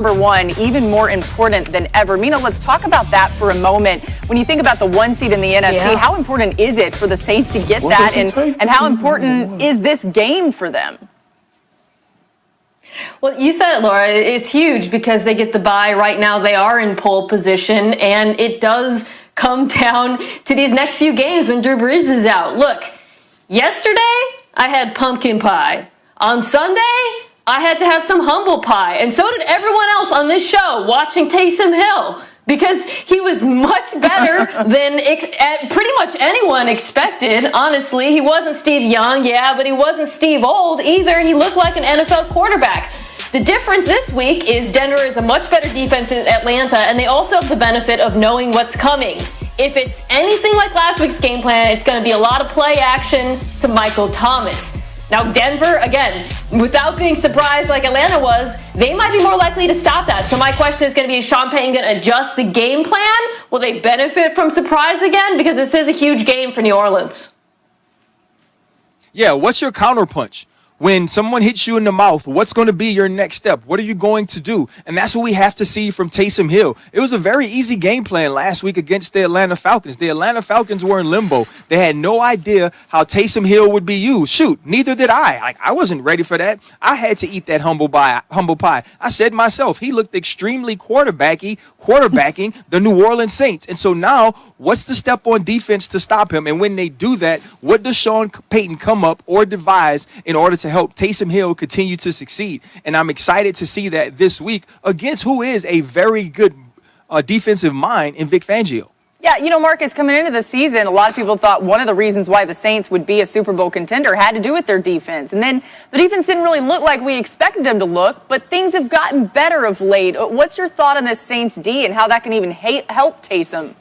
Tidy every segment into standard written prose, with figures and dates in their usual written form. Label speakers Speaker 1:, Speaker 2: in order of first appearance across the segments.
Speaker 1: Number one, even more important than ever. Mina, let's talk about that for a moment. When you think about the 1 seed in the NFC, how important is it for the Saints to get that, and how important is this game for them?
Speaker 2: Well, you said it, Laura. It's huge because they get the bye. Right now they are in pole position, and it does come down to these next few games when Drew Brees is out. Look, yesterday I had pumpkin pie. On Sunday, I had to have some humble pie, and so did everyone else on this show watching Taysom Hill, because he was much better than pretty much anyone expected, honestly. He wasn't Steve Young, but he wasn't Steve Old either. He looked like an NFL quarterback. The difference this week is Denver is a much better defense than Atlanta, and they also have the benefit of knowing what's coming. If it's anything like last week's game plan, it's going to be a lot of play action to Michael Thomas. Now, Denver, again, without being surprised like Atlanta was, they might be more likely to stop that. So my question is going to be, is Sean Payton going to adjust the game plan? Will they benefit from surprise again? Because this is a huge game for New Orleans.
Speaker 3: Yeah, what's your counterpunch? When someone hits you in the mouth, what's going to be your next step? What are you going to do? And that's what we have to see from Taysom Hill. It was a very easy game plan last week against the Atlanta Falcons. The Atlanta Falcons were in limbo. They had no idea how Taysom Hill would be used. Shoot, neither did I. I wasn't ready for that. I had to eat that humble pie. I said myself, he looked extremely quarterbacking the New Orleans Saints. And so now, what's the step on defense to stop him? And when they do that, what does Sean Payton come up or devise in order to help Taysom Hill continue to succeed? And I'm excited to see that this week against who is a very good defensive mind in Vic Fangio.
Speaker 1: Yeah, you know, Marcus, coming into the season, a lot of people thought one of the reasons why the Saints would be a Super Bowl contender had to do with their defense. And then the defense didn't really look like we expected them to look, but things have gotten better of late. What's your thought on this Saints D and how that can even help Taysom?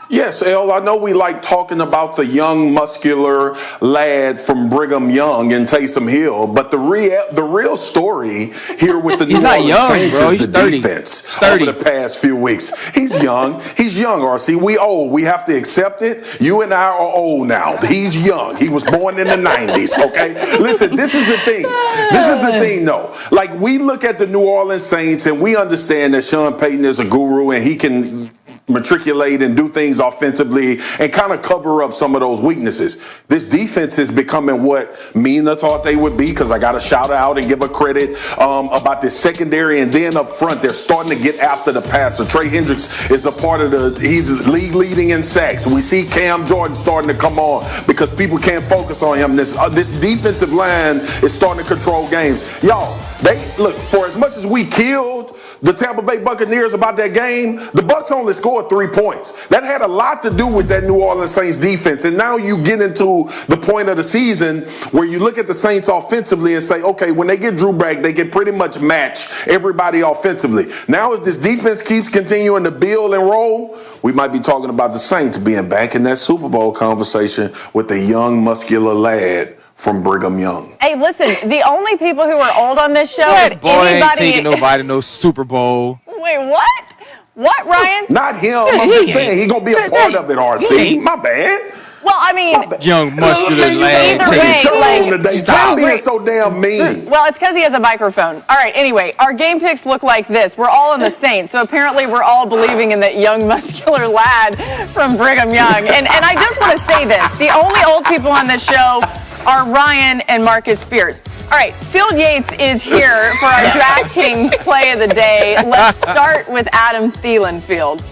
Speaker 4: Yes, El, I know we like talking about the young, muscular lad from Brigham Young and Taysom Hill, but the real story here with the New Orleans Saints is the defense over the past few weeks. He's young, RC. We old. We have to accept it. You and I are old now. He's young. He was born in the 90s, okay? Listen, this is the thing, though. Like, we look at the New Orleans Saints and we understand that Sean Payton is a guru and he can matriculate and do things offensively and kind of cover up some of those weaknesses. This defense is becoming what Mina thought they would be, because I got to shout out and give a credit about this secondary, and then up front they're starting to get after the passer. Trey Hendricks is a part of he's league leading in sacks. We see Cam Jordan starting to come on because people can't focus on him. This defensive line is starting to control games. Y'all, look, for as much as we killed the Tampa Bay Buccaneers about that game, the Bucs only scored 3 points. That had a lot to do with that New Orleans Saints defense. And now you get into the point of the season where you look at the Saints offensively and say, okay, when they get Drew back, they can pretty much match everybody offensively. Now, if this defense keeps continuing to build and roll, we might be talking about the Saints being back in that Super Bowl conversation with the young, muscular lad from Brigham Young.
Speaker 1: Hey, listen, the only people who are old on this show
Speaker 3: That boy ain't taking nobody to no Super Bowl.
Speaker 1: Wait, what? What, Ryan?
Speaker 4: Not him. I'm just saying he's going to be a part of it, RC. My bad.
Speaker 1: Well, I mean,
Speaker 3: young, muscular lad.
Speaker 4: Stop being so damn mean.
Speaker 1: Well, it's because he has a microphone. All right, anyway, our game picks look like this. We're all in the Saints, so apparently we're all believing in that young, muscular lad from Brigham Young. And I just want to say this. The only old people on this show are Ryan and Marcus Spears. All right, Field Yates is here for our DraftKings play of the day. Let's start with Adam Thielen, Field.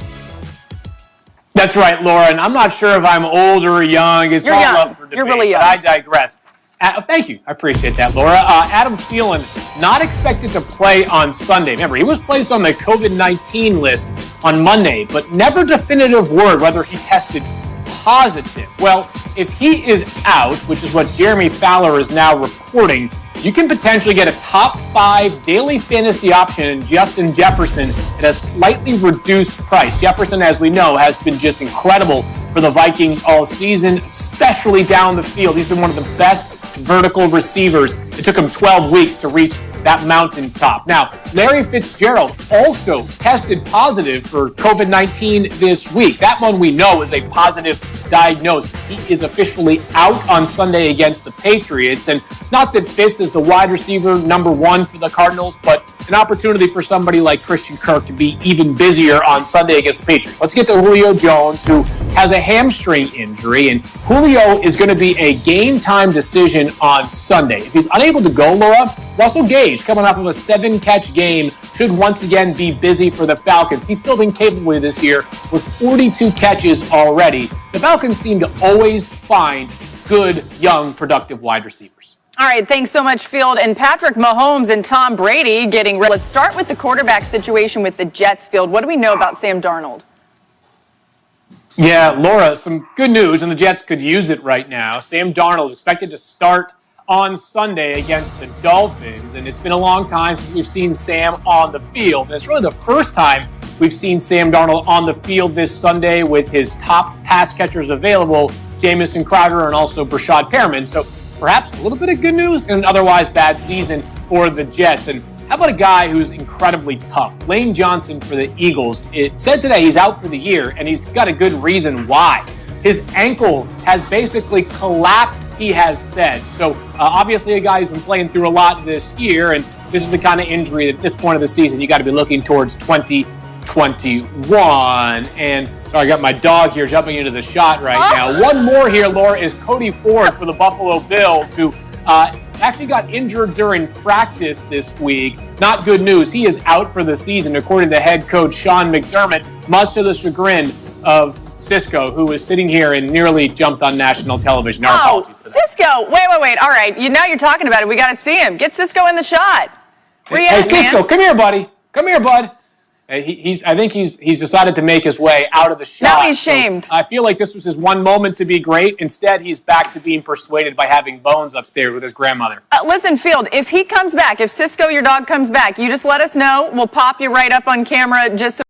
Speaker 5: That's right, Laura, and I'm not sure if I'm old or young. It's all up for debate.
Speaker 1: You're really young.
Speaker 5: But I digress. Thank you. I appreciate that, Laura. Adam Thielen, not expected to play on Sunday. Remember, he was placed on the COVID-19 list on Monday, but never definitive word whether he tested positive. Well, if he is out, which is what Jeremy Fowler is now reporting, you can potentially get a top 5 daily fantasy option in Justin Jefferson at a slightly reduced price. Jefferson, as we know, has been just incredible for the Vikings all season, especially down the field. He's been one of the best vertical receivers. It took him 12 weeks to reach that mountaintop. Now, Larry Fitzgerald also tested positive for COVID-19 this week. That one we know is a positive diagnosis. He is officially out on Sunday against the Patriots. And not that Fitz is the wide receiver number 1 for the Cardinals, but an opportunity for somebody like Christian Kirk to be even busier on Sunday against the Patriots. Let's get to Julio Jones, who has a hamstring injury, and Julio is going to be a game-time decision on Sunday. If he's unable to go, Laura, Russell Gage, coming off of a 7-catch game, should once again be busy for the Falcons. He's still been capable this year with 42 catches already. The Falcons seem to always find good, young, productive wide receivers.
Speaker 1: All right, thanks so much, Field. And Patrick Mahomes and Tom Brady getting ready. Let's start with the quarterback situation with the Jets, Field. What do we know about Sam Darnold?
Speaker 5: Yeah, Laura, some good news, and the Jets could use it right now. Sam Darnold is expected to start on Sunday against the Dolphins, and it's been a long time since we've seen Sam on the field. And it's really the first time we've seen Sam Darnold on the field this Sunday with his top pass catchers available, Jamison Crowder and also Brashad Perriman. So perhaps a little bit of good news in an otherwise bad season for the Jets. And how about a guy who's incredibly tough? Lane Johnson for the Eagles. It said today he's out for the year, and he's got a good reason why. His ankle has basically collapsed, he has said. So obviously a guy who's been playing through a lot this year, and this is the kind of injury that at this point of the season you got to be looking towards 2021. And sorry, I got my dog here jumping into the shot right now. One more here, Laura, is Cody Ford for the Buffalo Bills, who actually got injured during practice this week. Not good news. He is out for the season, according to head coach Sean McDermott, much to the chagrin of Cisco, who was sitting here and nearly jumped on national television. Our apologies for that.
Speaker 1: Cisco. Wait. All right. Now you're talking about it. We got to see him. Get Cisco in the shot.
Speaker 5: Hey, Cisco, come here, buddy. Come here, bud. I think he's decided to make his way out of the shot.
Speaker 1: Now he's shamed.
Speaker 5: So I feel like this was his one moment to be great. Instead, he's back to being persuaded by having Bones upstairs with his grandmother.
Speaker 1: Listen, Field, if he comes back, if Cisco, your dog, comes back, you just let us know. We'll pop you right up on camera just so